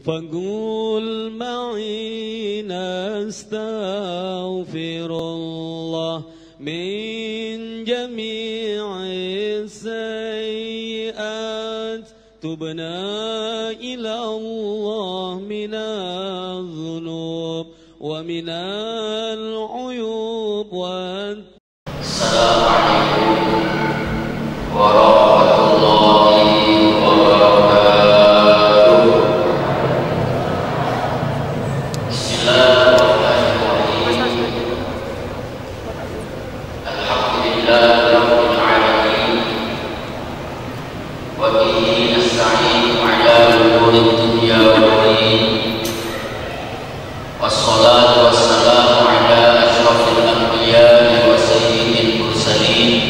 فقل معي نستغفر الله من جميع السيئات تبنا إلى الله من الذنوب ومن العيوب السلام عليكم ورحمة الله وبركاته. بسم الله الرحمن الرحيم. الحمد لله رب العالمين وبه نستعين على أمور الدنيا والدين، والصلاة والسلام على أشرف الأنبياء وسيد المرسلين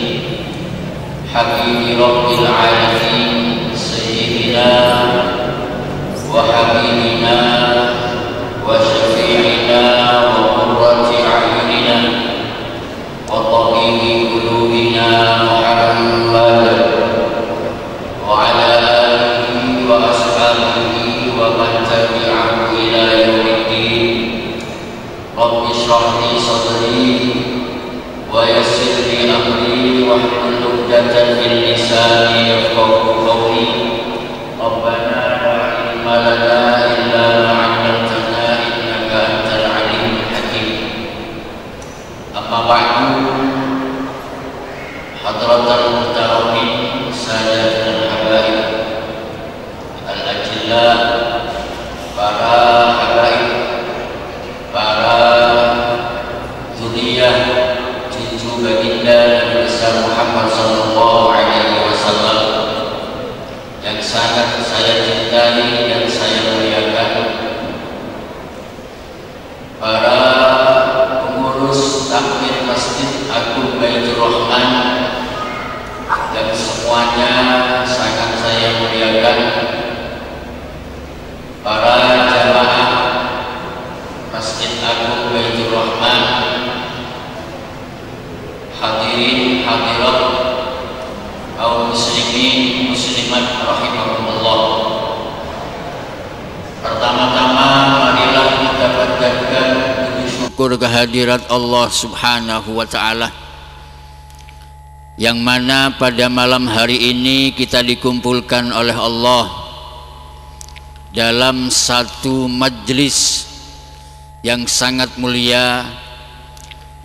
حبيب رب العالمين سيدنا وحبيبنا وشفيعنا وقرة أعيننا وطبيب قلوبنا محمد وعلى آله وأصحابه ومن تبعه إلى يوم الدين. رب اشرح لي صدري ويسر لي أمري واحلل عقدة من لساني يفقهوا قولي. ربنا لا علم لنا إلا ما علمتنا إنك أنت العليم الحكيم. أما بعد، حضرة المحترمين سادتنا الحبايب الأجلاء، para habaib, para zuriyah cucu baginda Nabi besar Muhammad sallallahu alaihi wasallam yang sangat saya cintai dan saya muliakan, para pengurus takmir Masjid Agung Baitur Rahman dan semuanya sangat saya muliakan, para jamaah Masjid Agung Baitur Rahman, hadirin hadirat kaum muslimin muslimat rahimakumullah. Pertama-tama marilah kita panjatkan puji syukur kehadirat Allah Subhanahu wa taala, yang mana pada malam hari ini kita dikumpulkan oleh Allah dalam satu majlis yang sangat mulia,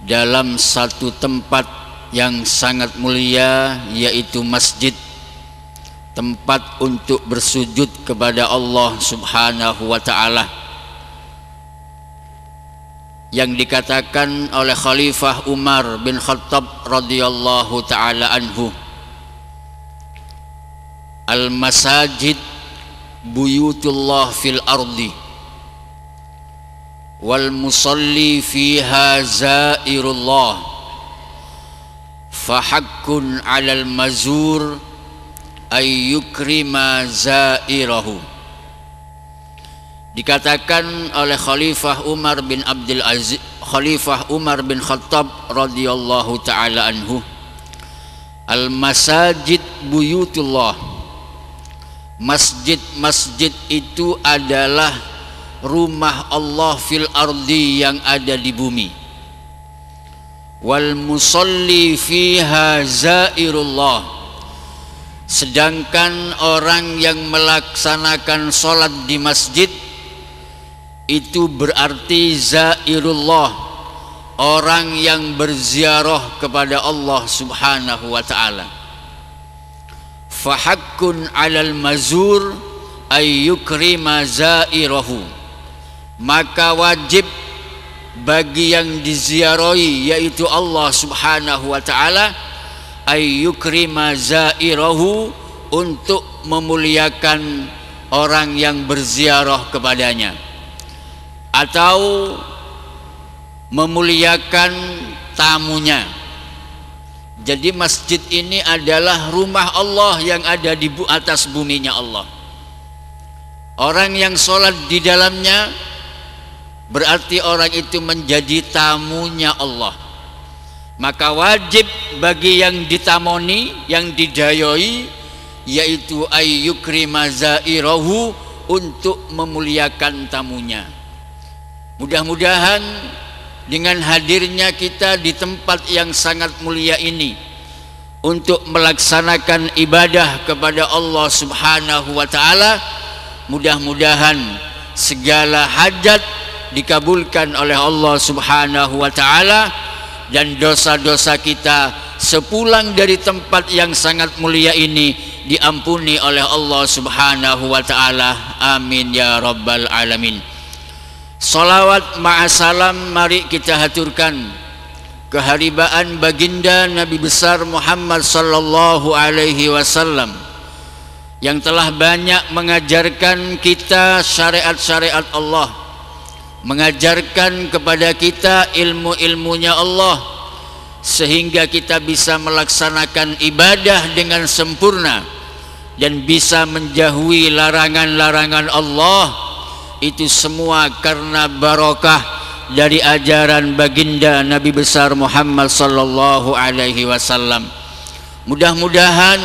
dalam satu tempat yang sangat mulia, yaitu masjid, tempat untuk bersujud kepada Allah Subhanahu wa taala, yang dikatakan oleh Khalifah Umar bin Khattab radhiyallahu taala anhu, al-masajid buyutullah fil ardi wal musalli fiha zairullah fahakkun 'alal mazur ay yukrima zairahu. Dikatakan oleh Khalifah Umar bin Abdul Aziz, Khalifah Umar bin Khattab radhiyallahu taala anhu, al masajid buyutullah, masjid-masjid itu adalah rumah Allah fil ardi, yang ada di bumi. Wal musalli fiha zairullah, sedangkan orang yang melaksanakan sholat di masjid itu berarti zairullah, orang yang berziarah kepada Allah Subhanahu wa ta'ala. Fahakkun 'alal mazur ay yukrima zairahu, maka wajib bagi yang diziarahi, yaitu Allah Subhanahu wa ta'ala, ay yukrima zairahu, untuk memuliakan orang yang berziarah kepadanya, atau memuliakan tamunya. Jadi masjid ini adalah rumah Allah yang ada di atas buminya Allah. Orang yang sholat di dalamnya berarti orang itu menjadi tamunya Allah. Maka wajib bagi yang ditamoni, yang didayoi, yaitu ayyukrima zairahu, untuk memuliakan tamunya. Mudah-mudahan dengan hadirnya kita di tempat yang sangat mulia ini untuk melaksanakan ibadah kepada Allah Subhanahu wa taala, mudah-mudahan segala hajat dikabulkan oleh Allah Subhanahu wa taala dan dosa-dosa kita sepulang dari tempat yang sangat mulia ini diampuni oleh Allah Subhanahu wa taala. Amin ya rabbal alamin. Salawat ma'asalam mari kita haturkan keharibaan baginda Nabi besar Muhammad sallallahu alaihi wasallam yang telah banyak mengajarkan kita syariat-syariat Allah, mengajarkan kepada kita ilmu-ilmunya Allah, sehingga kita bisa melaksanakan ibadah dengan sempurna dan bisa menjauhi larangan-larangan Allah. Itu semua karena barokah dari ajaran baginda Nabi besar Muhammad sallallahu alaihi wasallam. Mudah-mudahan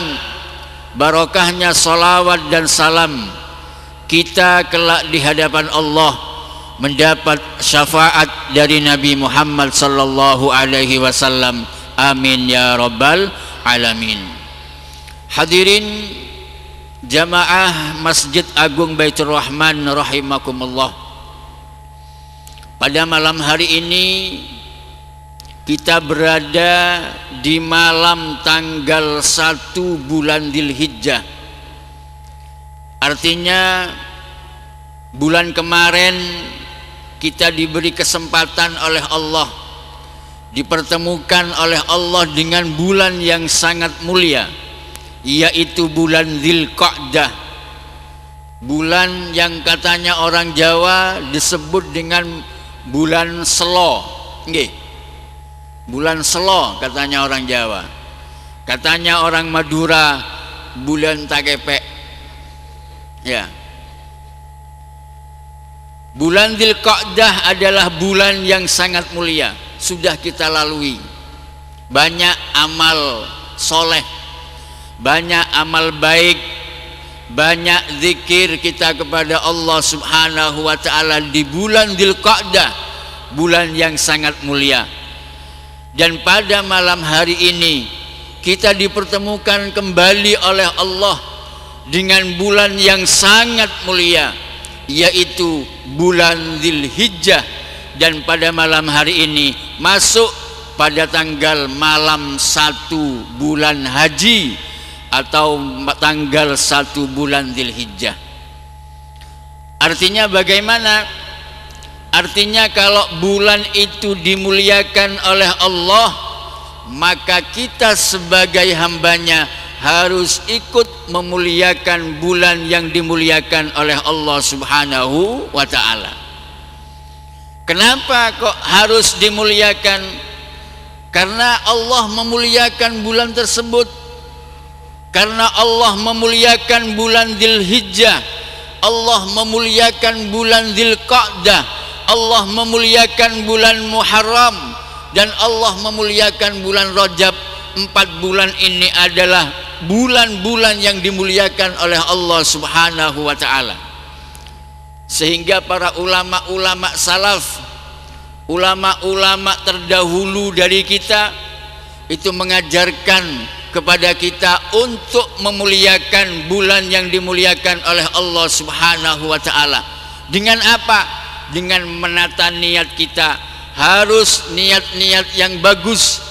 barokahnya salawat dan salam kita kelak di hadapan Allah mendapat syafaat dari Nabi Muhammad sallallahu alaihi wasallam. Amin ya rabbal alamin. Hadirin jamaah Masjid Agung Baitur Rahman rahimakumullah. Pada malam hari ini kita berada di malam tanggal 1 bulan Dzulhijjah. Artinya bulan kemarin kita diberi kesempatan oleh Allah, dipertemukan oleh Allah dengan bulan yang sangat mulia, yaitu bulan Dzulqa'dah, bulan yang katanya orang Jawa disebut dengan bulan selo. Nggih, bulan selo katanya orang Jawa, katanya orang Madura bulan takepek. Ya, bulan Dzulqa'dah adalah bulan yang sangat mulia. Sudah kita lalui banyak amal soleh, banyak amal baik, banyak zikir kita kepada Allah Subhanahu wa ta'ala di bulan Dzulqa'dah, bulan yang sangat mulia. Dan pada malam hari ini kita dipertemukan kembali oleh Allah dengan bulan yang sangat mulia, yaitu bulan Dzulhijjah. Dan pada malam hari ini masuk pada tanggal malam 1 bulan haji atau tanggal 1 bulan Dzulhijjah. Artinya bagaimana? Artinya kalau bulan itu dimuliakan oleh Allah, maka kita sebagai hambanya harus ikut memuliakan bulan yang dimuliakan oleh Allah Subhanahu wa ta'ala. Kenapa kok harus dimuliakan? Karena Allah memuliakan bulan tersebut. Karena Allah memuliakan bulan Dzulhijjah, Allah memuliakan bulan Dzulqa'dah, Allah memuliakan bulan Muharram, dan Allah memuliakan bulan Rajab. 4 bulan ini adalah bulan-bulan yang dimuliakan oleh Allah Subhanahu wa ta'ala. Sehingga para ulama-ulama salaf, ulama-ulama terdahulu dari kita itu mengajarkan kepada kita untuk memuliakan bulan yang dimuliakan oleh Allah Subhanahu wa ta'ala. Dengan apa? Dengan menata niat kita. Harus niat-niat yang bagus.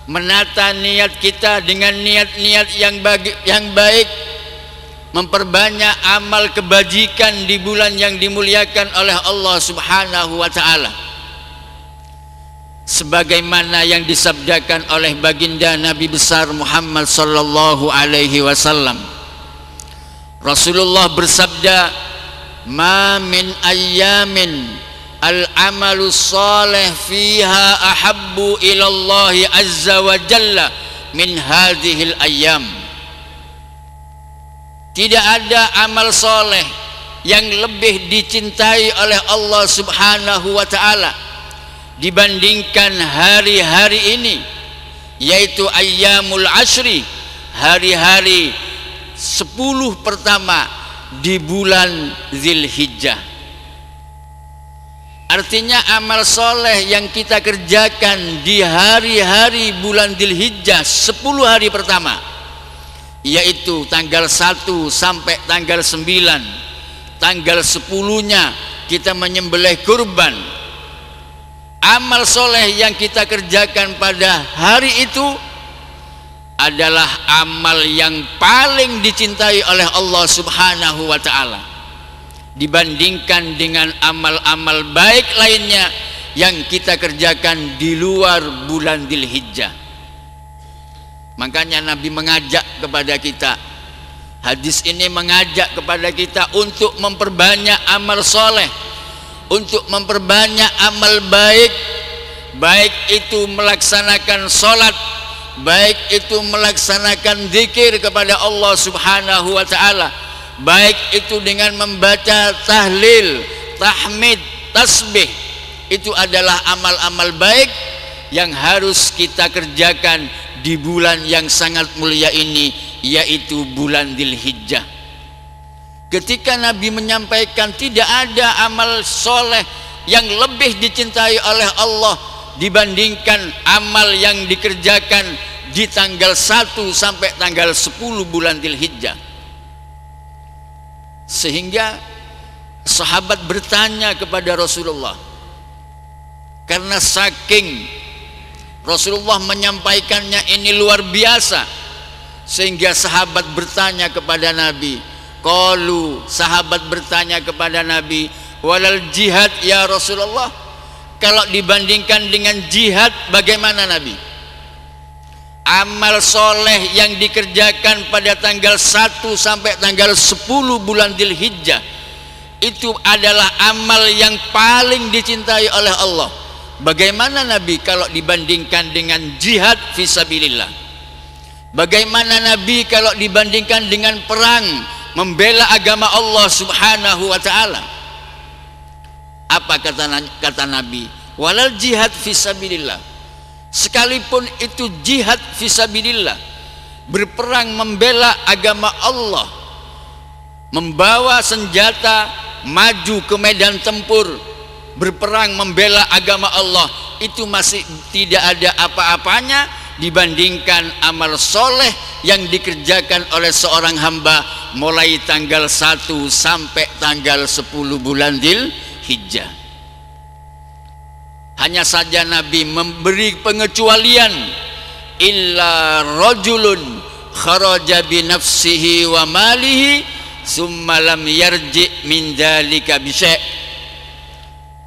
Menata niat kita dengan niat-niat yang baik, memperbanyak amal kebajikan di bulan yang dimuliakan oleh Allah Subhanahu wa ta'ala, sebagaimana yang disabdakan oleh baginda Nabi besar Muhammad sallallahu alaihi wasallam. Rasulullah bersabda, "Ma min ayyamin al-amalu salih fiha ahabbu ilallahi azza wa jalla min hadhil ayyam." Tidak ada amal soleh yang lebih dicintai oleh Allah Subhanahu wa ta'ala dibandingkan hari-hari ini, yaitu ayyamul ashri, hari-hari 10 pertama di bulan Dzulhijjah. Artinya amal soleh yang kita kerjakan di hari-hari bulan Dzulhijjah 10 hari pertama, yaitu tanggal 1 sampai tanggal 9. Tanggal 10-nya kita menyembelih kurban. Amal soleh yang kita kerjakan pada hari itu adalah amal yang paling dicintai oleh Allah Subhanahu wa ta'ala, dibandingkan dengan amal-amal baik lainnya yang kita kerjakan di luar bulan Dzulhijjah. Makanya Nabi mengajak kepada kita, hadis ini mengajak kepada kita untuk memperbanyak amal soleh, untuk memperbanyak amal baik, baik itu melaksanakan sholat, baik itu melaksanakan zikir kepada Allah Subhanahu wa ta'ala, baik itu dengan membaca tahlil, tahmid, tasbih. Itu adalah amal-amal baik yang harus kita kerjakan di bulan yang sangat mulia ini, yaitu bulan Dzulhijjah. Ketika Nabi menyampaikan tidak ada amal soleh yang lebih dicintai oleh Allah dibandingkan amal yang dikerjakan di tanggal 1 sampai tanggal 10 bulan Dzulhijjah, sehingga sahabat bertanya kepada Rasulullah, karena saking Rasulullah menyampaikannya ini luar biasa, sehingga sahabat bertanya kepada Nabi. Qalu, sahabat bertanya kepada Nabi, walal jihad ya Rasulullah, kalau dibandingkan dengan jihad bagaimana Nabi? Amal soleh yang dikerjakan pada tanggal 1 sampai tanggal 10 bulan Dzulhijjah itu adalah amal yang paling dicintai oleh Allah. Bagaimana Nabi kalau dibandingkan dengan jihad fisabilillah? Bagaimana Nabi kalau dibandingkan dengan perang membela agama Allah Subhanahu wa ta'ala? Apa kata Nabi? Walal jihad fisabilillah, sekalipun itu jihad fisabilillah, berperang membela agama Allah, membawa senjata maju ke medan tempur, berperang membela agama Allah, itu masih tidak ada apa-apanya dibandingkan amal soleh yang dikerjakan oleh seorang hamba mulai tanggal 1 sampai tanggal 10 bulan Dzulhijjah. Hanya saja Nabi memberi pengecualian, illa rajulun kharaja bi nafsihi wa malihi summa lam yarji min dzalika bi syai'.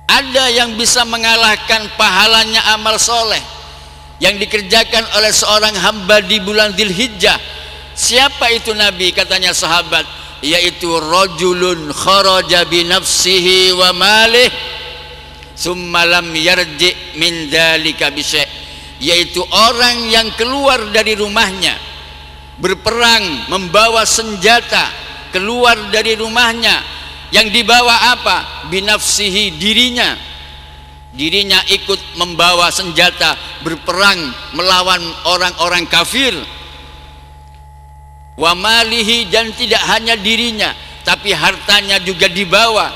Ada yang bisa mengalahkan pahalanya amal soleh yang dikerjakan oleh seorang hamba di bulan Dzulhijjah. Siapa itu Nabi? Katanya sahabat, yaitu rajulun kharaja bi nafsihi wa malih summa lam yarji min dzalika bi syai', yaitu orang yang keluar dari rumahnya, berperang membawa senjata, keluar dari rumahnya, yang dibawa apa? Binafsihi, dirinya ikut membawa senjata, berperang melawan orang-orang kafir. Wa malihi, dan tidak hanya dirinya tapi hartanya juga dibawa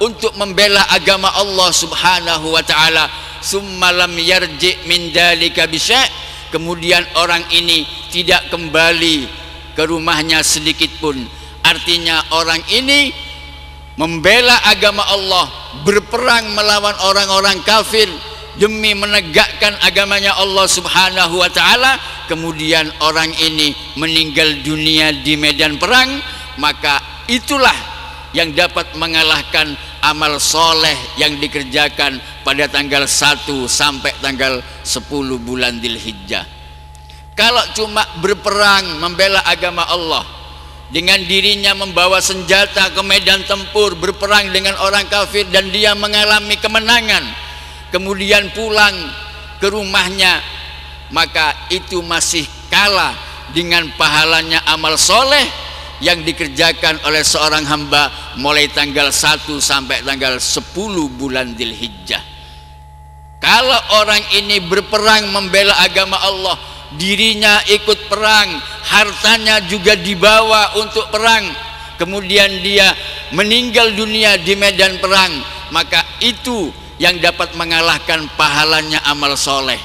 untuk membela agama Allah Subhanahu wa ta'ala. Summa lam yarji min dzalika bi syai', kemudian orang ini tidak kembali ke rumahnya sedikit pun. Artinya orang ini membela agama Allah, berperang melawan orang-orang kafir demi menegakkan agamanya Allah Subhanahu wa ta'ala, kemudian orang ini meninggal dunia di medan perang, maka itulah yang dapat mengalahkan amal soleh yang dikerjakan pada tanggal 1 sampai tanggal 10 bulan Dzulhijjah. Kalau cuma berperang membela agama Allah, dengan dirinya membawa senjata ke medan tempur, berperang dengan orang kafir dan dia mengalami kemenangan, kemudian pulang ke rumahnya, maka itu masih kalah dengan pahalanya amal soleh yang dikerjakan oleh seorang hamba mulai tanggal 1 sampai tanggal 10 bulan Dzulhijjah. Kalau orang ini berperang membela agama Allah, dirinya ikut perang, hartanya juga dibawa untuk perang, kemudian dia meninggal dunia di medan perang, maka itu yang dapat mengalahkan pahalanya amal soleh.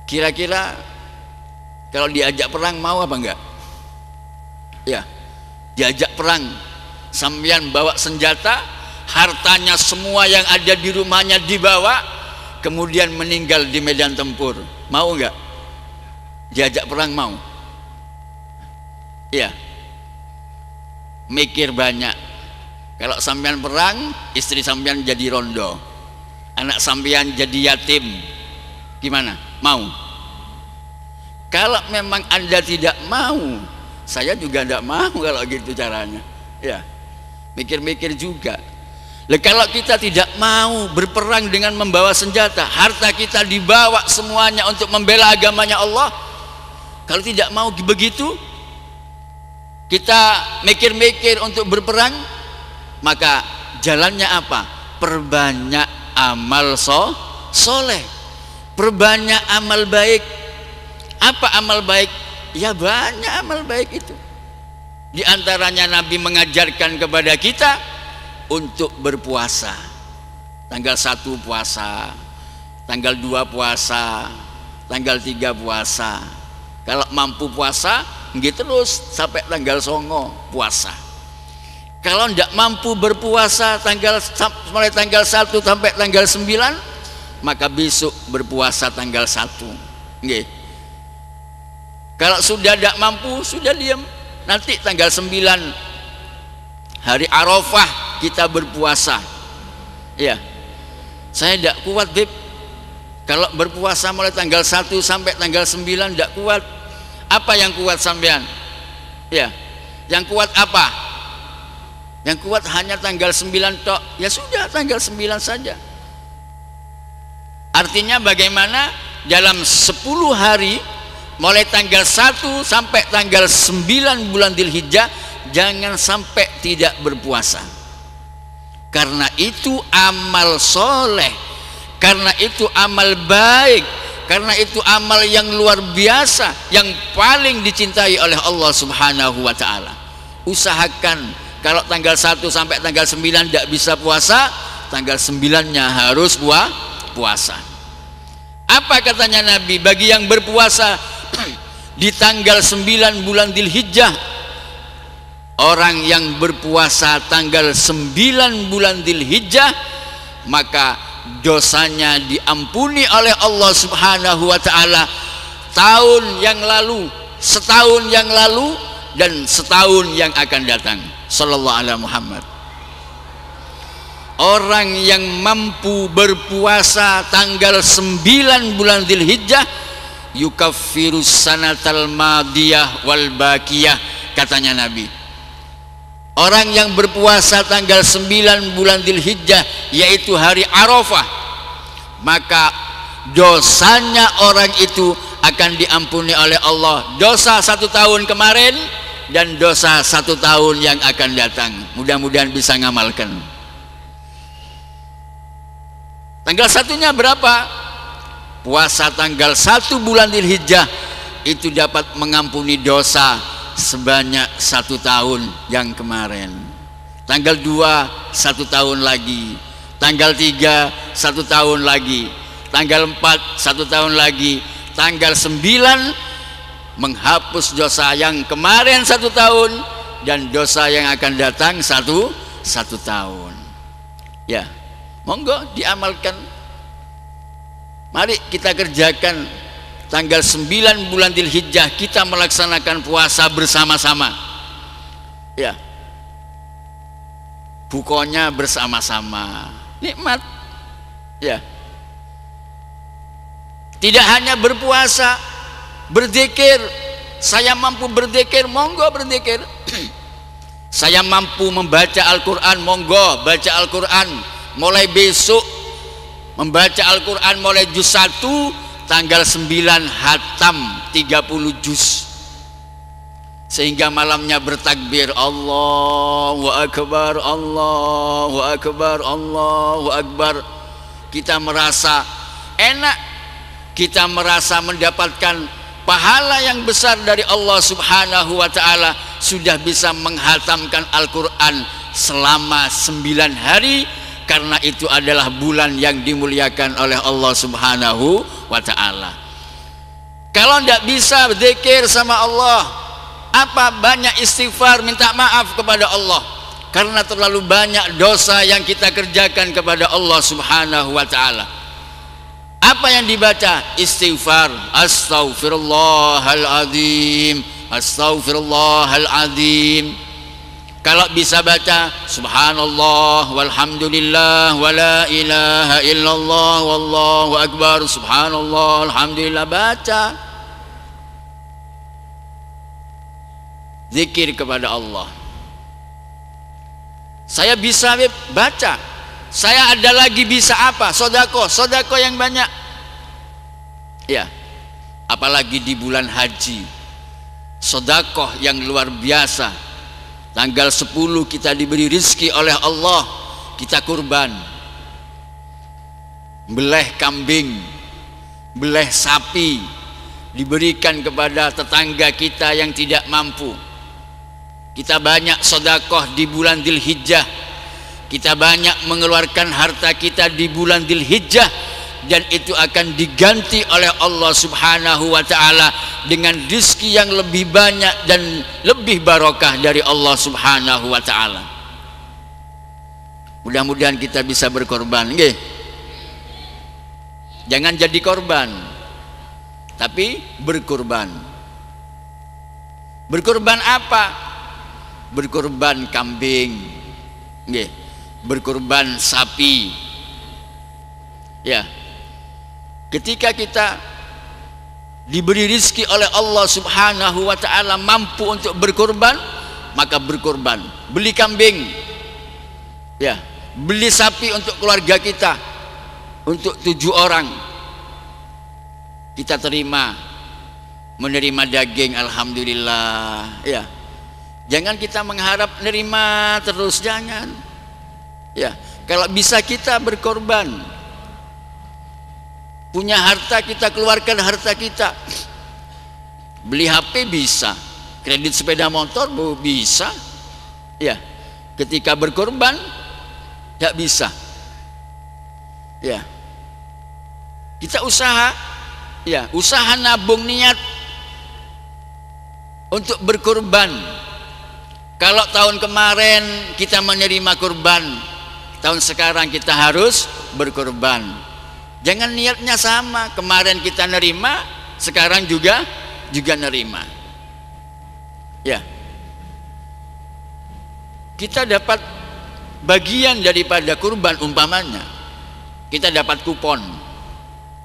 Kira-kira kalau diajak perang mau apa enggak? Ya, diajak perang, sampean bawa senjata, hartanya semua yang ada di rumahnya dibawa, kemudian meninggal di medan tempur, mau enggak? Diajak perang mau? Ya, mikir banyak. Kalau sampean perang, istri sampean jadi rondo, anak sampean jadi yatim, gimana? Mau? Kalau memang Anda tidak mau, saya juga tidak mau kalau gitu caranya. Ya, mikir-mikir juga. Kalau kita tidak mau berperang dengan membawa senjata, harta kita dibawa semuanya untuk membela agamanya Allah. Kalau tidak mau begitu, kita mikir-mikir untuk berperang, maka jalannya apa? Perbanyak amal soleh, perbanyak amal baik. Apa amal baik? Ya banyak amal baik itu. Di antaranya Nabi mengajarkan kepada kita untuk berpuasa. Tanggal 1 puasa, tanggal 2 puasa, tanggal 3 puasa. Kalau mampu puasa, nggih terus sampai tanggal 9 puasa. Kalau tidak mampu berpuasa mulai tanggal 1 sampai tanggal 9, maka besok berpuasa tanggal 1. Nggih. Kalau sudah tidak mampu, sudah diam. Nanti tanggal 9 hari Arafah kita berpuasa. Ya, saya tidak kuat, Beb. Kalau berpuasa mulai tanggal 1 sampai tanggal 9 tidak kuat. Apa yang kuat sampean? Ya, yang kuat apa? Yang kuat hanya tanggal 9 tok. Ya sudah, tanggal 9 saja. Artinya bagaimana? Dalam 10 hari, mulai tanggal 1 sampai tanggal 9 bulan Dzulhijjah, jangan sampai tidak berpuasa. Karena itu amal soleh, karena itu amal baik, karena itu amal yang luar biasa, yang paling dicintai oleh Allah Subhanahu wa Ta'ala. Usahakan kalau tanggal 1 sampai tanggal 9 tidak bisa puasa, tanggal 9-nya harus puasa. Apa katanya Nabi? Bagi yang berpuasa di tanggal 9 bulan Dzulhijjah, orang yang berpuasa tanggal 9 bulan Dzulhijjah, maka dosanya diampuni oleh Allah Subhanahu wa Ta'ala tahun yang lalu, setahun yang lalu, dan setahun yang akan datang. Sallallahu alaihi Muhammad. Orang yang mampu berpuasa tanggal 9 bulan Dzulhijjah, yukaffirus sanatal madiyah wal baqiyah, katanya Nabi. Orang yang berpuasa tanggal 9 bulan Dzulhijjah, yaitu hari Arafah, maka dosanya orang itu akan diampuni oleh Allah. Dosa 1 tahun kemarin dan dosa 1 tahun yang akan datang. Mudah-mudahan bisa ngamalkan. Tanggal 1-nya berapa? Puasa tanggal 1 bulan Dzulhijjah itu dapat mengampuni dosa sebanyak 1 tahun yang kemarin. Tanggal 2 1 tahun lagi, tanggal 3 1 tahun lagi, tanggal 4 1 tahun lagi, tanggal 9 menghapus dosa yang kemarin 1 tahun dan dosa yang akan datang 1 tahun. Ya, monggo diamalkan. Mari kita kerjakan. Tanggal 9 bulan Dzulhijjah kita melaksanakan puasa bersama-sama. Ya, bukonya bersama-sama, nikmat. Ya, tidak hanya berpuasa, berzikir. Saya mampu berzikir, monggo berzikir. Saya mampu membaca Al-Quran, monggo baca Al-Quran. Mulai besok membaca Al-Quran mulai juz 1, tanggal 9 hatam 30 juz, sehingga malamnya bertakbir Allahu Akbar, Allahu Akbar, Allahu Akbar. Kita merasa enak, kita merasa mendapatkan pahala yang besar dari Allah Subhanahu wa Ta'ala. sudah bisa menghatamkan Al-Quran selama 9 hari, karena itu adalah bulan yang dimuliakan oleh Allah Subhanahu wa ta'ala. Kalau tidak bisa berzikir sama Allah, apa? Banyak istighfar, minta maaf kepada Allah, karena terlalu banyak dosa yang kita kerjakan kepada Allah Subhanahu wa ta'ala. Apa yang dibaca? Istighfar, astaghfirullahaladzim, astaghfirullahaladzim. Kalau bisa baca subhanallah walhamdulillah wala ilaha illallah wallahu akbar, subhanallah alhamdulillah, baca zikir kepada Allah. Saya bisa baca, saya ada lagi bisa apa? Sodako, sodako yang banyak. Ya, apalagi di bulan haji, sodakoh yang luar biasa. Tanggal 10 kita diberi rizki oleh Allah, kita kurban, beleh kambing, beleh sapi, diberikan kepada tetangga kita yang tidak mampu. Kita banyak sodakoh di bulan Dzulhijjah, kita banyak mengeluarkan harta kita di bulan Dzulhijjah, dan itu akan diganti oleh Allah Subhanahu wa ta'ala dengan rizki yang lebih banyak dan lebih barokah dari Allah Subhanahu wa ta'ala. Mudah-mudahan kita bisa berkorban, nggih. Jangan jadi korban, tapi berkorban. Berkorban apa? Berkorban kambing, nggih. Berkorban sapi. Ya, ketika kita diberi rizki oleh Allah Subhanahu wa ta'ala mampu untuk berkorban, maka berkorban. Beli kambing, ya, beli sapi untuk keluarga kita, untuk 7 orang. Kita menerima daging, alhamdulillah. Ya, jangan kita mengharap nerima terus, jangan. Ya, kalau bisa kita berkorban. Punya harta, kita keluarkan harta kita. Beli HP bisa, kredit sepeda motor bisa. Ya, ketika berkorban tidak bisa. Ya, kita usaha, ya, usaha nabung niat untuk berkorban. Kalau tahun kemarin kita menerima kurban, tahun sekarang kita harus berkorban. Jangan niatnya sama, kemarin kita nerima, sekarang juga nerima. Ya, kita dapat bagian daripada kurban, umpamanya kita dapat kupon.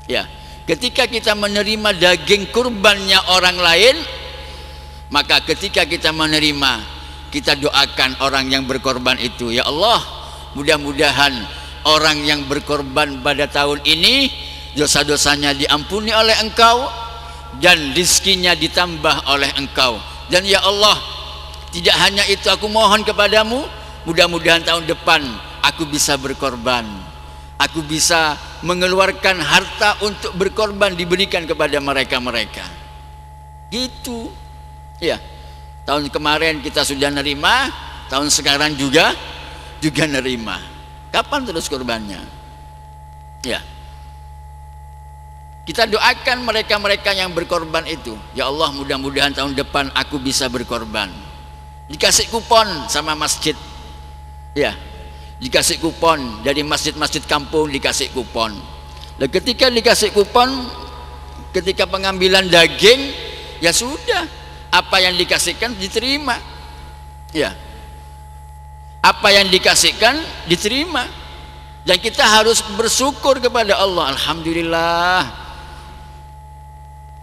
Ya, ketika kita menerima daging kurbannya orang lain, maka ketika kita menerima, kita doakan orang yang berkorban itu, ya Allah, mudah-mudahan orang yang berkorban pada tahun ini dosa-dosanya diampuni oleh Engkau dan rizkinya ditambah oleh Engkau. Dan ya Allah, tidak hanya itu, aku mohon kepadamu, mudah-mudahan tahun depan aku bisa berkorban, aku bisa mengeluarkan harta untuk berkorban, diberikan kepada mereka-mereka. Gitu. Ya, tahun kemarin kita sudah nerima, tahun sekarang juga nerima. Kapan terus kurbannya? Ya, kita doakan mereka-mereka yang berkorban itu, ya Allah, mudah-mudahan tahun depan aku bisa berkorban. Dikasih kupon sama masjid, ya, dikasih kupon dari masjid-masjid kampung, dikasih kupon. Dan ketika dikasih kupon, ketika pengambilan daging, ya sudah, apa yang dikasihkan diterima. Ya, apa yang dikasihkan diterima, dan kita harus bersyukur kepada Allah. Alhamdulillah,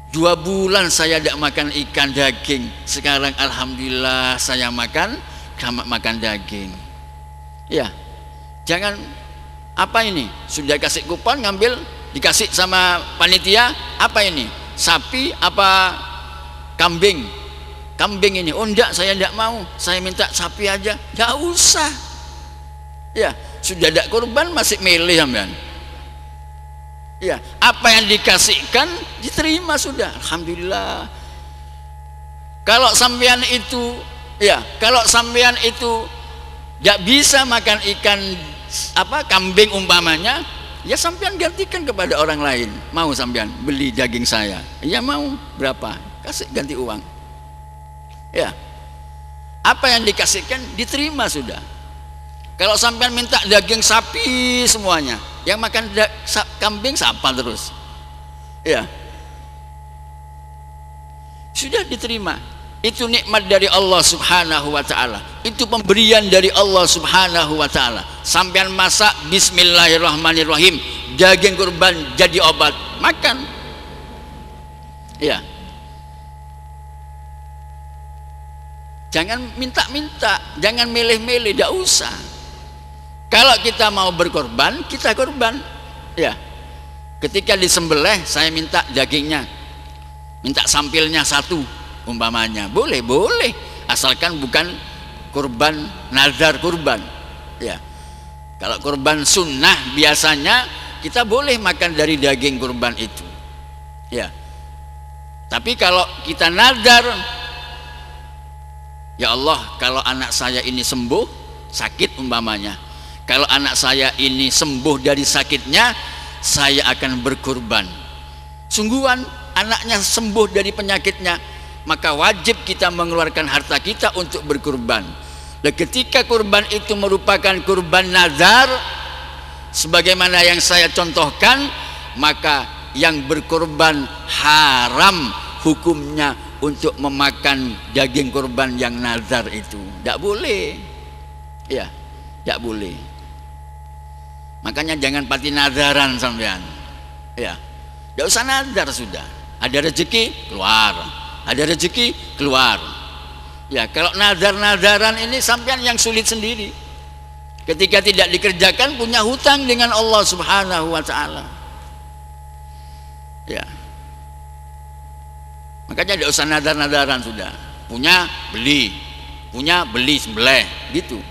2 bulan saya tidak makan ikan daging, sekarang alhamdulillah saya makan daging. Ya, jangan apa ini, sudah kasih kupon, ngambil, dikasih sama panitia, apa ini, sapi apa kambing? Kambing ini, oh enggak, saya enggak mau, saya minta sapi aja. Enggak usah. Ya, sudah ada kurban masih milih sampean. Ya, apa yang dikasihkan diterima sudah, alhamdulillah. Kalau sampean itu Ya, kalau sampean itu tidak bisa makan ikan kambing umpamanya, ya sampean gantikan kepada orang lain. Mau sampean beli daging saya? Ya mau, berapa? Kasih, ganti uang. Ya, apa yang dikasihkan diterima sudah. Kalau sampean minta daging sapi semuanya, yang makan kambing siapa terus? Ya, sudah diterima. Itu nikmat dari Allah Subhanahu wa ta'ala, itu pemberian dari Allah Subhanahu wa ta'ala. Sampean masak bismillahirrahmanirrahim, daging kurban jadi obat, makan. Ya, jangan minta-minta, jangan milih-milih, tidak usah. Kalau kita mau berkorban, kita korban. Ya, ketika disembelih saya minta dagingnya, minta sampilnya satu umpamanya, boleh, asalkan bukan kurban nazar kurban. Ya, kalau kurban sunnah biasanya kita boleh makan dari daging kurban itu. Ya, tapi kalau kita nazar, ya Allah, kalau anak saya ini sembuh sakit umpamanya, kalau anak saya ini sembuh dari sakitnya, saya akan berkurban. Sungguhan anaknya sembuh dari penyakitnya, maka wajib kita mengeluarkan harta kita untuk berkurban. Dan ketika kurban itu merupakan kurban nazar, sebagaimana yang saya contohkan, maka yang berkurban haram hukumnya untuk memakan daging kurban yang nazar itu. Tidak boleh. Ya, tidak boleh. Makanya jangan pati nazaran sampean. Ya, tidak usah nazar sudah. Ada rezeki keluar, ada rezeki keluar. Ya, kalau nazar-nazaran ini sampean yang sulit sendiri. Ketika tidak dikerjakan punya hutang dengan Allah Subhanahu wa ta'ala. Ya, makanya tidak usah nazar-nazaran sudah. Punya beli sembelih gitu.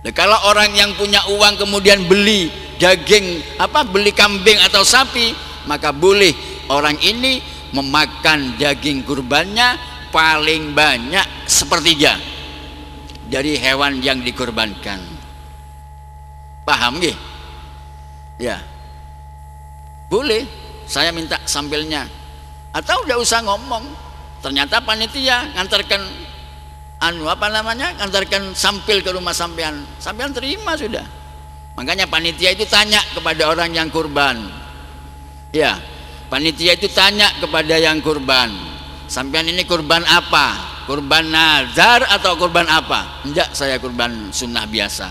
Nah, kalau orang yang punya uang kemudian beli daging beli kambing atau sapi, maka boleh orang ini memakan daging kurbannya paling banyak sepertiga dari hewan yang dikurbankan. Paham nggih? Ya, boleh. Saya minta sampilnya, atau udah usah ngomong. Ternyata panitia ngantarkan ngantarkan sampil ke rumah sampean, sampean terima sudah. Makanya panitia itu tanya kepada orang yang kurban. Ya, panitia itu tanya kepada yang kurban, sampean ini kurban apa? Kurban nazar atau kurban apa? Enggak, saya kurban sunnah biasa.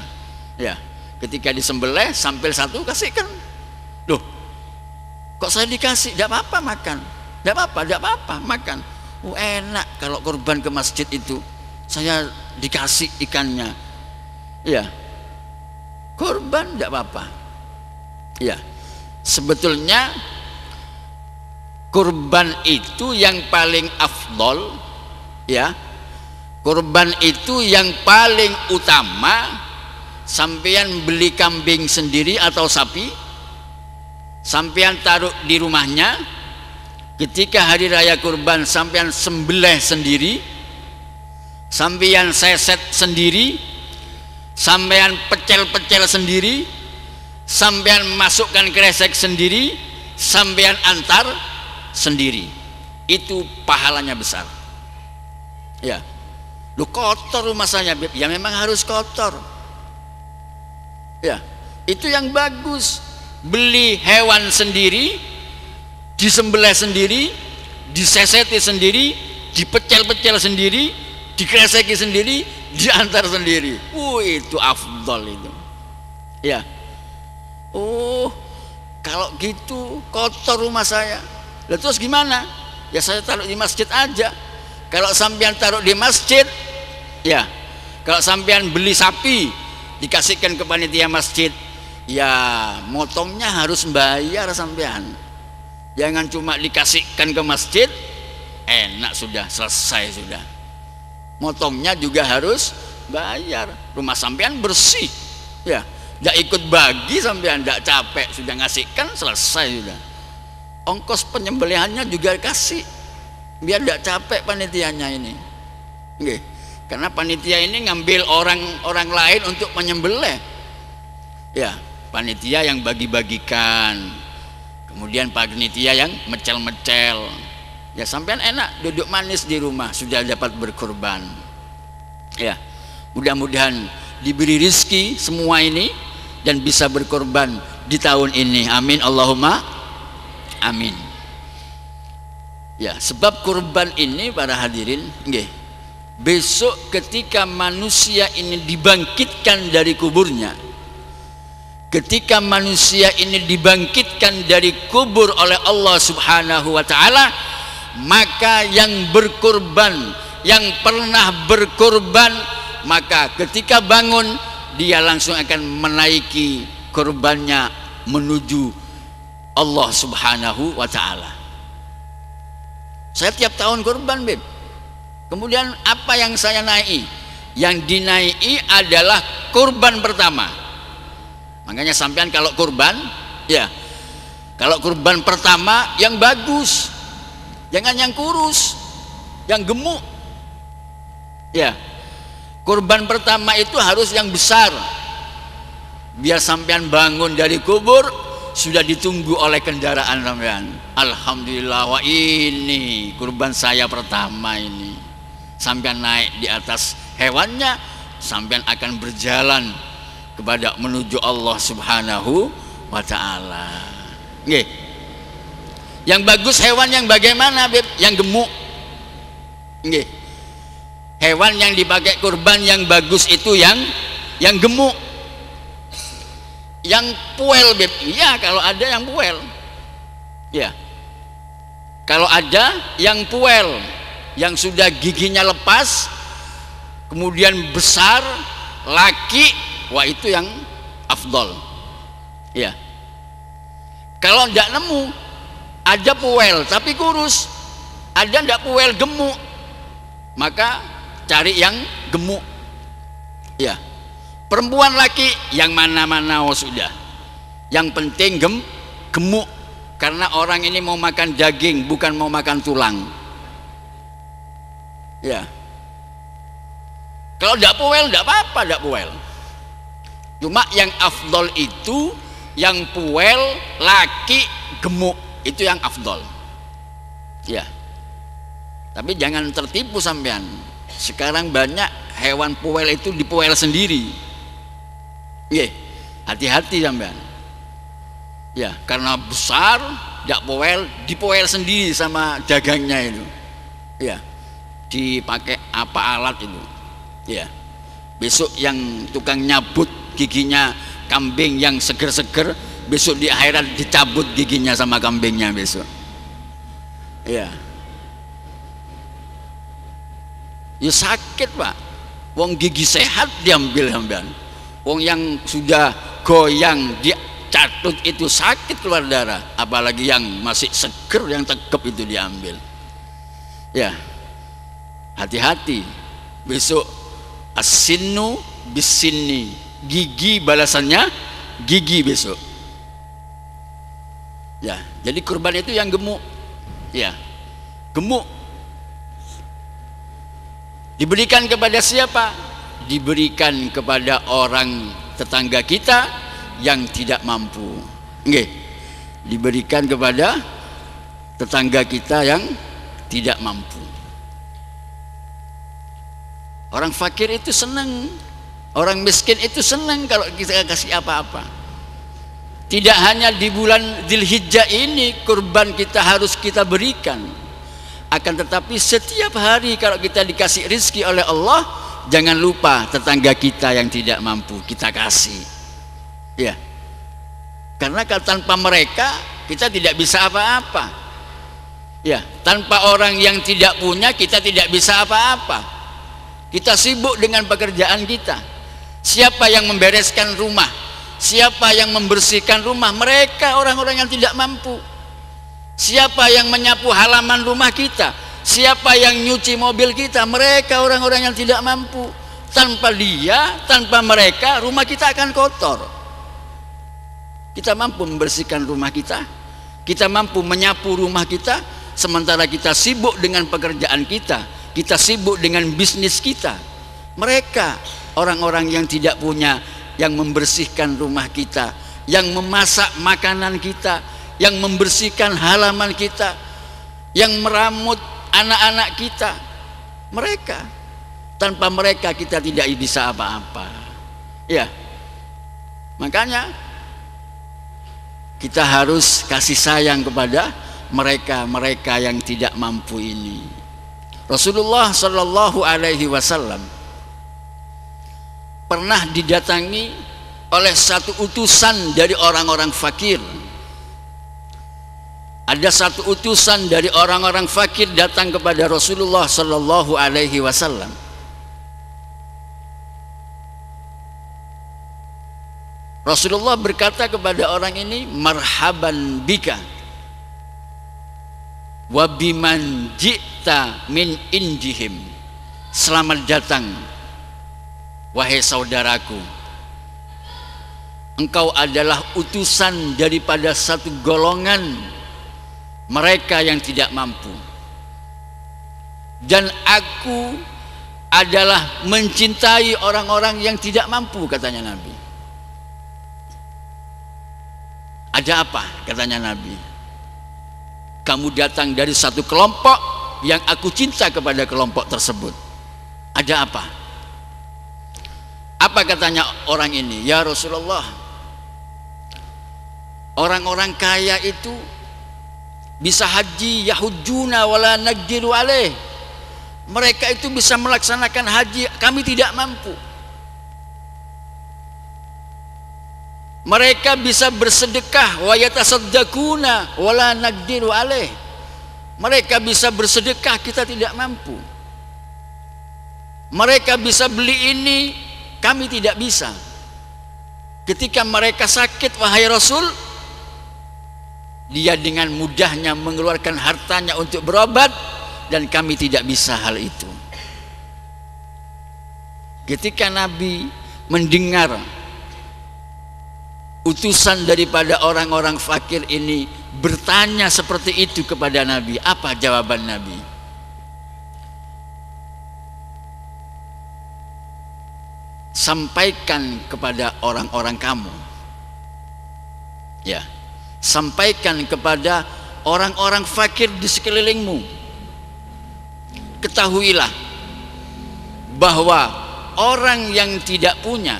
Ya, ketika disembelih sampil satu kasihkan. Loh, kok saya dikasih? Tidak apa-apa makan, tidak apa-apa makan. Enak kalau kurban ke masjid itu, saya dikasih ikannya. Ya, kurban tidak apa-apa. Ya, sebetulnya kurban itu yang paling afdol. Ya, kurban itu yang paling utama. Sampean beli kambing sendiri atau sapi, sampean taruh di rumahnya. Ketika hari raya kurban sampean sembelih sendiri, sampean seset sendiri, sampean pecel-pecel sendiri, sampean masukkan kresek sendiri, sampean antar sendiri. Itu pahalanya besar. Ya, lu kotor rumah saya, ya memang harus kotor. Ya, itu yang bagus. Beli hewan sendiri, disembelih sendiri, diseseti sendiri, dipecel-pecel sendiri, dikreseki sendiri, diantar sendiri. Itu afdol itu. Ya. Kalau gitu kotor rumah saya. Lalu terus gimana? Ya saya taruh di masjid aja. Kalau sampean taruh di masjid, ya. Kalau sampean beli sapi, dikasihkan ke panitia masjid, ya motongnya harus bayar sampean. Jangan cuma dikasihkan ke masjid, enak sudah, selesai sudah. Motongnya juga harus bayar. Rumah sampean bersih, ya. Tidak ikut bagi sampean, tidak capek, sudah ngasihkan, selesai sudah. Ongkos penyembelihannya juga kasih, biar tidak capek panitianya ini. Nggih. Karena panitia ini ngambil orang lain untuk menyembelih. Ya, panitia yang bagi-bagikan, kemudian panitia yang mecel-mecel. Ya, sampean enak duduk manis di rumah sudah dapat berkorban. Ya, mudah-mudahan diberi rizki semua ini dan bisa berkorban di tahun ini. Amin Allahumma amin. Ya, sebab kurban ini para hadirin, nggih, besok ketika manusia ini dibangkitkan dari kuburnya, ketika manusia ini dibangkitkan dari kubur oleh Allah Subhanahu wa ta'ala, maka yang berkorban, yang pernah berkorban, maka ketika bangun dia langsung akan menaiki korbannya menuju Allah Subhanahu wa ta'ala. Saya tiap tahun korban, Beb. Kemudian apa yang saya naiki? Yang dinaiki adalah kurban pertama. Makanya sampean kalau kurban, ya, kalau kurban pertama yang bagus, jangan yang kurus, yang gemuk. Ya, kurban pertama itu harus yang besar, biar sampean bangun dari kubur sudah ditunggu oleh kendaraan sampean. Alhamdulillah, wah ini kurban saya pertama ini. Sampean naik di atas hewannya, sampean akan berjalan kepada menuju Allah Subhanahu wa ta'ala. Nggih. Yang bagus hewan yang bagaimana, Beb? Yang gemuk. Nggih. Hewan yang dipakai kurban yang bagus itu yang gemuk. Yang puel, Beb. Iya, kalau ada yang puel. Ya. Kalau ada yang puel, yang sudah giginya lepas, kemudian besar, laki, wah itu yang afdol. Ya. Kalau tidak nemu, ada puel tapi kurus, ada tidak puel gemuk, maka cari yang gemuk. Ya. Perempuan laki yang mana-mana, oh sudah. Yang penting gemuk, karena orang ini mau makan daging, bukan mau makan tulang. Ya. Kalau tidak puel, tidak apa-apa, tidak puel. Cuma yang afdol itu yang puel, laki, gemuk, itu yang afdol. Ya. Tapi jangan tertipu sampean. Sekarang banyak hewan puel itu dipuel sendiri. Iya, hati-hati sampean. Ya, karena besar, tidak puel, dipuel sendiri sama dagangnya itu. Ya, dipakai apa alat itu. Ya, besok yang tukang nyabut giginya kambing yang seger-seger, besok di akhirat dicabut giginya sama kambingnya besok. Ya, ya sakit, Pak. Wong gigi sehat diambil sampean. Wong yang sudah goyang dicatut itu sakit keluar darah, apalagi yang masih seger, yang tegap itu diambil. Ya, hati-hati. Besok as-sinnu bis-sinni, gigi balasannya gigi besok. Ya, jadi kurban itu yang gemuk. Ya, gemuk. Diberikan kepada siapa? Diberikan kepada orang tetangga kita yang tidak mampu. Nggih. Diberikan kepada tetangga kita yang tidak mampu. Orang fakir itu senang, orang miskin itu senang kalau kita kasih apa-apa. Tidak hanya di bulan Dzulhijjah ini kurban kita harus kita berikan, akan tetapi setiap hari kalau kita dikasih rezeki oleh Allah, jangan lupa tetangga kita yang tidak mampu kita kasih. Ya, karena tanpa mereka kita tidak bisa apa-apa. Ya, tanpa orang yang tidak punya kita tidak bisa apa-apa. Kita sibuk dengan pekerjaan kita. Siapa yang membereskan rumah? Siapa yang membersihkan rumah? Mereka orang-orang yang tidak mampu. Siapa yang menyapu halaman rumah kita? Siapa yang nyuci mobil kita? Mereka orang-orang yang tidak mampu. Tanpa dia, tanpa mereka, rumah kita akan kotor. Kita mampu membersihkan rumah kita, kita mampu menyapu rumah kita, sementara kita sibuk dengan pekerjaan kita, kita sibuk dengan bisnis kita, Mereka orang-orang yang tidak punya, yang membersihkan rumah kita, yang memasak makanan kita, yang membersihkan halaman kita, yang meramut anak-anak kita. Mereka, tanpa mereka kita tidak bisa apa-apa. Ya, makanya kita harus kasih sayang kepada mereka yang tidak mampu ini. Rasulullah Shallallahu Alaihi Wasallam pernah didatangi oleh satu utusan dari orang-orang fakir. Ada satu utusan dari orang-orang fakir datang kepada Rasulullah Shallallahu Alaihi Wasallam. Rasulullah berkata kepada orang ini, marhaban bika wa biman ji'ta min indihim. Selamat datang wahai saudaraku, engkau adalah utusan daripada satu golongan mereka yang tidak mampu, dan aku adalah mencintai orang-orang yang tidak mampu, katanya Nabi. Ada apa? Katanya Nabi, kamu datang dari satu kelompok yang aku cinta kepada kelompok tersebut. Ada apa? Apa katanya orang ini? Ya Rasulullah, orang-orang kaya itu bisa haji, yahujuna wala naqdiru alaih. Mereka itu bisa melaksanakan haji, kami tidak mampu. Mereka bisa bersedekah, wa yatasaddaquna wala naqdiru alaih. Mereka bisa bersedekah, kita tidak mampu. Mereka bisa beli ini, kami tidak bisa. Ketika mereka sakit, wahai Rasul, dia dengan mudahnya mengeluarkan hartanya untuk berobat, dan kami tidak bisa hal itu. Ketika Nabi mendengar utusan daripada orang-orang fakir ini bertanya seperti itu kepada Nabi, apa jawaban Nabi? Sampaikan kepada orang-orang kamu, ya, sampaikan kepada orang-orang fakir di sekelilingmu, ketahuilah bahwa orang yang tidak punya,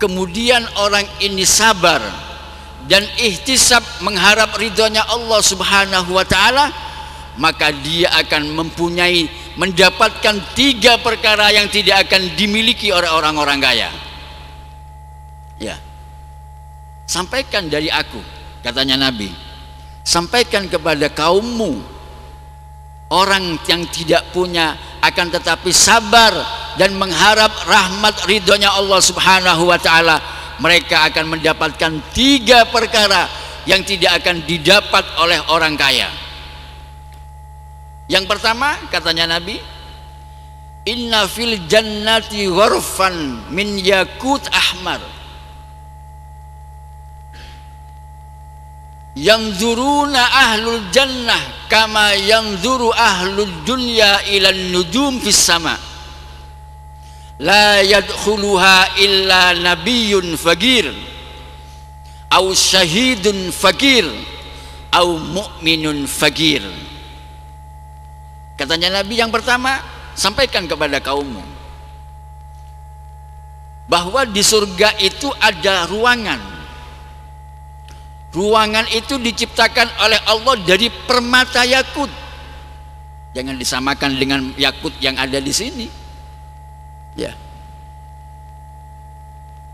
kemudian orang ini sabar dan ihtisab mengharap ridhonya Allah Subhanahu wa ta'ala, maka dia akan mendapatkan 3 perkara yang tidak akan dimiliki oleh orang-orang kaya. Ya, sampaikan dari aku, katanya Nabi, sampaikan kepada kaummu, orang yang tidak punya akan tetapi sabar dan mengharap rahmat ridhonya Allah Subhanahu wa ta'ala, mereka akan mendapatkan 3 perkara yang tidak akan didapat oleh orang kaya. Yang pertama, katanya Nabi, inna fil jannati ghurfan min yakut ahmar yanzuruna ahlul jannah kama yanzuru ahlul dunya ilan nujum fis sama la yadkhuluha illa nabiyyun faqir au syahidun faqir au mu'minun faqir. Katanya Nabi, yang pertama, sampaikan kepada kaummu bahwa di surga itu ada ruangan. Ruangan itu diciptakan oleh Allah dari permata yakut. Jangan disamakan dengan yakut yang ada di sini. Ya.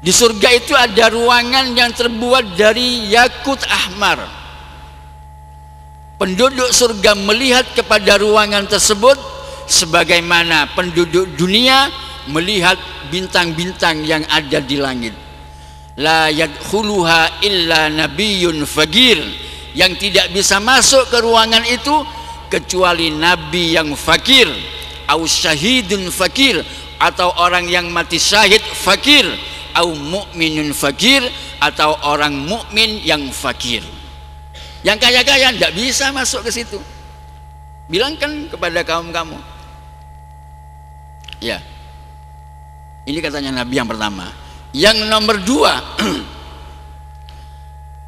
Di surga itu ada ruangan yang terbuat dari yakut ahmar. Penduduk surga melihat kepada ruangan tersebut sebagaimana penduduk dunia melihat bintang-bintang yang ada di langit. La yadkhuluha illa nabiyyun faqir, yang tidak bisa masuk ke ruangan itu kecuali nabi yang fakir, au syahidun fakir, atau orang yang mati syahid fakir, au mu'minun fakir, atau orang mukmin yang fakir. Yang kaya-kaya tidak bisa masuk ke situ. Bilangkan kepada kaum kamu. Ya. Ini katanya Nabi yang pertama. Yang nomor dua,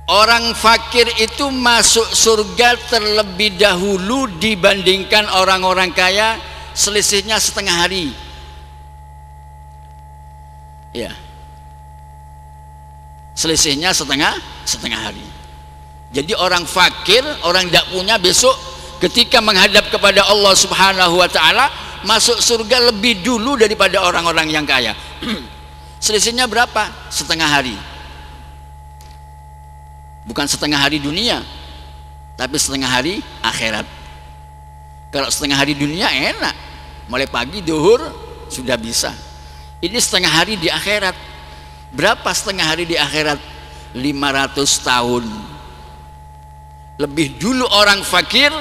orang fakir itu masuk surga terlebih dahulu dibandingkan orang-orang kaya, selisihnya setengah hari. Ya, selisihnya setengah hari. Jadi orang fakir, orang tidak punya, besok ketika menghadap kepada Allah Subhanahu wa ta'ala masuk surga lebih dulu daripada orang-orang yang kaya. Selisihnya berapa? Setengah hari. Bukan setengah hari dunia, tapi setengah hari akhirat. Kalau setengah hari dunia enak, mulai pagi duhur sudah bisa. Ini setengah hari di akhirat. Berapa setengah hari di akhirat? 500 tahun. Lebih dulu orang fakir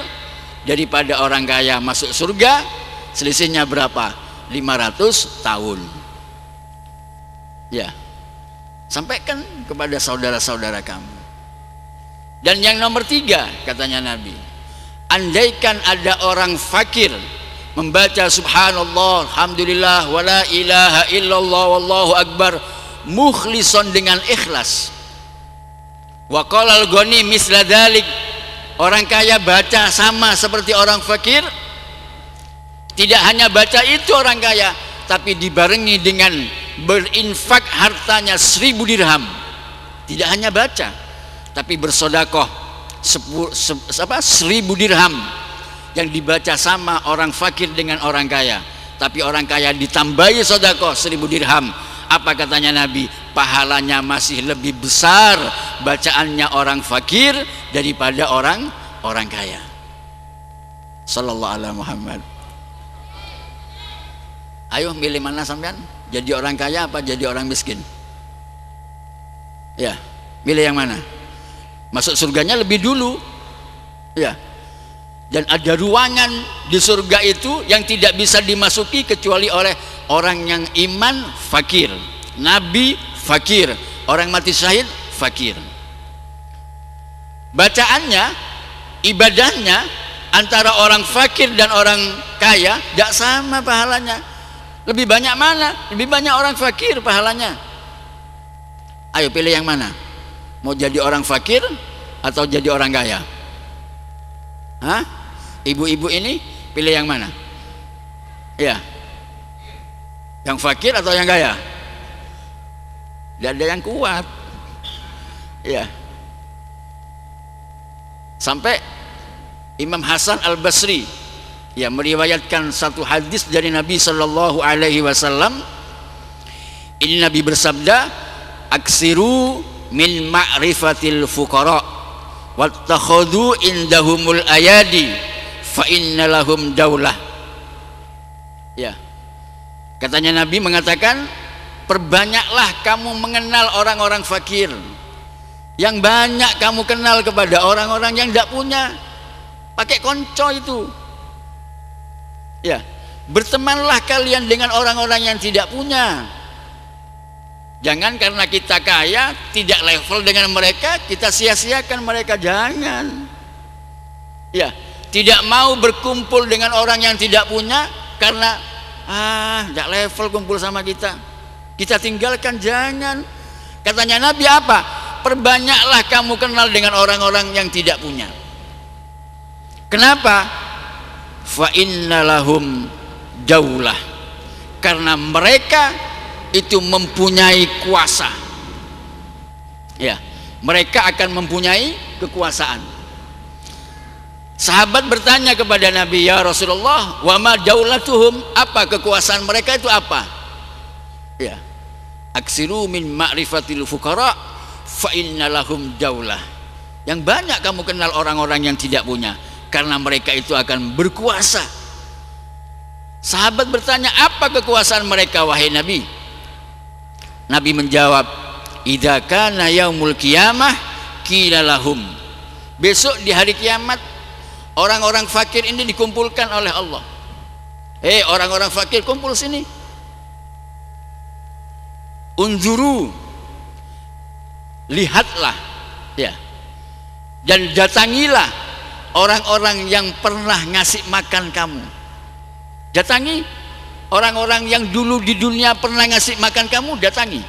daripada orang kaya masuk surga. Selisihnya berapa? 500 tahun. Ya, sampaikan kepada saudara-saudara kamu. Dan yang nomor tiga, katanya Nabi, andaikan ada orang fakir membaca subhanallah, alhamdulillah, wala ilaha illallah, wallahu akbar, mukhlison dengan ikhlas, wa qalal ghani misla dzalik, orang kaya baca sama seperti orang fakir. Tidak hanya baca itu orang kaya, tapi dibarengi dengan berinfak hartanya 1000 dirham. Tidak hanya baca, tapi bersodakoh 1000 dirham yang dibaca sama orang fakir dengan orang kaya. Tapi orang kaya ditambahi sodakoh 1000 dirham. Apa katanya Nabi? Pahalanya masih lebih besar bacaannya orang fakir daripada orang kaya. Sallallahu alaihi Muhammad. Ayo milih mana sampean? Jadi orang kaya apa jadi orang miskin? Ya, milih yang mana? Masuk surganya lebih dulu. Ya. Dan ada ruangan di surga itu yang tidak bisa dimasuki kecuali oleh orang yang iman fakir, nabi fakir, orang mati syahid fakir. Bacaannya, ibadahnya antara orang fakir dan orang kaya tidak sama pahalanya. Lebih banyak mana? Lebih banyak orang fakir pahalanya. Ayo pilih yang mana? Mau jadi orang fakir atau jadi orang kaya? Hah? Ibu-ibu ini pilih yang mana? Ya, yang fakir atau yang kaya? Tidak ada yang kuat. Ya. Sampai Imam Hasan Al-Basri ya meriwayatkan satu hadis dari Nabi Sallallahu Alaihi Wasallam. Ini Nabi bersabda, aksiru min ma'rifatil fuqara wattakhadhu indahumul ayadi fa innalahum daulah. Ya, katanya Nabi mengatakan, perbanyaklah kamu mengenal orang-orang fakir. Yang banyak kamu kenal kepada orang-orang yang tidak punya. Pakai konco itu. Ya, bertemanlah kalian dengan orang-orang yang tidak punya. Jangan karena kita kaya tidak level dengan mereka kita sia-siakan mereka, jangan. Ya, tidak mau berkumpul dengan orang yang tidak punya karena tidak level kumpul sama kita. Kita tinggalkan, jangan. Katanya Nabi apa? Perbanyaklah kamu kenal dengan orang-orang yang tidak punya. Kenapa? Fa innalahum daulah, karena mereka itu mempunyai kuasa. Ya, mereka akan mempunyai kekuasaan. Sahabat bertanya kepada Nabi, ya Rasulullah, wa ma daulatuhum, apa kekuasaan mereka itu apa? Ya, aksiru min ma'rifatil fuqara fa innalahum daulah. Yang banyak kamu kenal orang-orang yang tidak punya, karena mereka itu akan berkuasa. Sahabat bertanya, apa kekuasaan mereka wahai Nabi? Nabi menjawab, idza kana yaumul qiyamah qila lahum, besok di hari kiamat orang-orang fakir ini dikumpulkan oleh Allah. Orang-orang fakir kumpul sini. Unzuru, lihatlah, ya, dan datangilah orang-orang yang pernah ngasih makan kamu. Datangi Orang-orang yang dulu di dunia pernah ngasih makan kamu, datangi.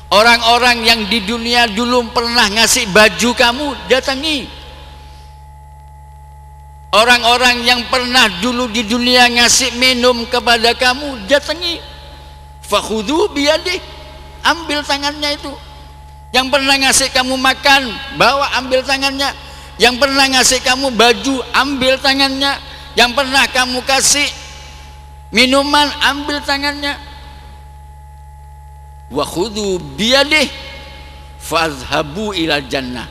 Orang-orang yang di dunia dulu pernah ngasih baju kamu, datangi. Orang-orang yang pernah dulu di dunia ngasih minum kepada kamu, datangi. Fakhudhu biyadih, ambil tangannya itu. Yang pernah ngasih kamu makan, bawa, ambil tangannya. Yang pernah ngasih kamu baju, ambil tangannya. Yang pernah kamu kasih minuman, ambil tangannya. Wa khudhu biyadih fadhhabu ila jannah,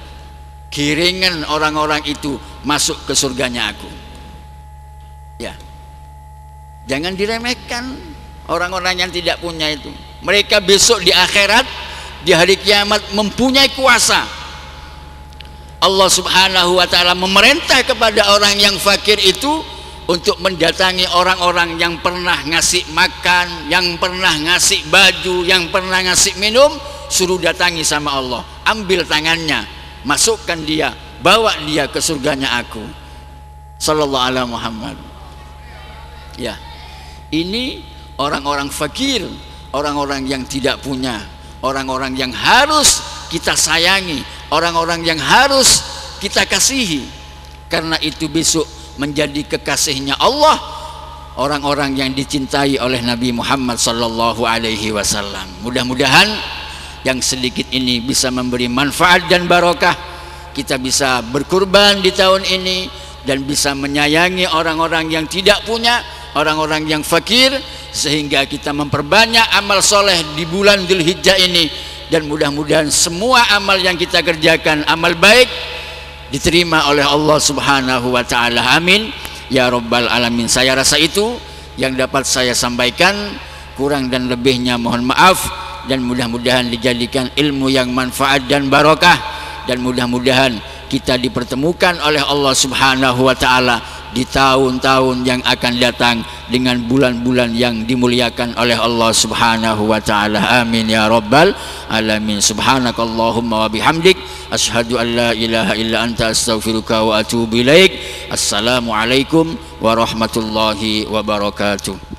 kiringan orang-orang itu masuk ke surganya aku. Ya, jangan diremehkan orang-orang yang tidak punya itu. Mereka besok di akhirat, di hari kiamat mempunyai kuasa. Allah subhanahu wa ta'ala memerintah kepada orang yang fakir itu untuk mendatangi orang-orang yang pernah ngasih makan, yang pernah ngasih baju, yang pernah ngasih minum, suruh datangi sama Allah, ambil tangannya, masukkan dia, bawa dia ke surganya aku. Sallallahu alaihi Muhammad. Ya, ini orang-orang fakir, orang-orang yang tidak punya, orang-orang yang harus kita sayangi, orang-orang yang harus kita kasihi. Karena itu besok menjadi kekasihnya Allah, orang-orang yang dicintai oleh Nabi Muhammad sallallahu alaihi wasallam. Mudah-mudahan yang sedikit ini bisa memberi manfaat dan barokah. Kita bisa berkurban di tahun ini dan bisa menyayangi orang-orang yang tidak punya, orang-orang yang fakir, sehingga kita memperbanyak amal soleh di bulan Dzulhijjah ini. Dan mudah-mudahan semua amal yang kita kerjakan, amal baik, diterima oleh Allah subhanahu wa ta'ala. Amin ya rabbal alamin. Saya rasa itu yang dapat saya sampaikan, kurang dan lebihnya mohon maaf, dan mudah-mudahan dijadikan ilmu yang manfaat dan barokah, dan mudah-mudahan kita dipertemukan oleh Allah subhanahu wa ta'ala di tahun-tahun yang akan datang dengan bulan-bulan yang dimuliakan oleh Allah subhanahu wa ta'ala. Amin ya rabbal alamin. Subhanakallahumma wa bihamdik, asyhadu an la ilaha illa anta, astaghfiruka wa atubu ilaik. Assalamualaikum warahmatullahi wabarakatuh.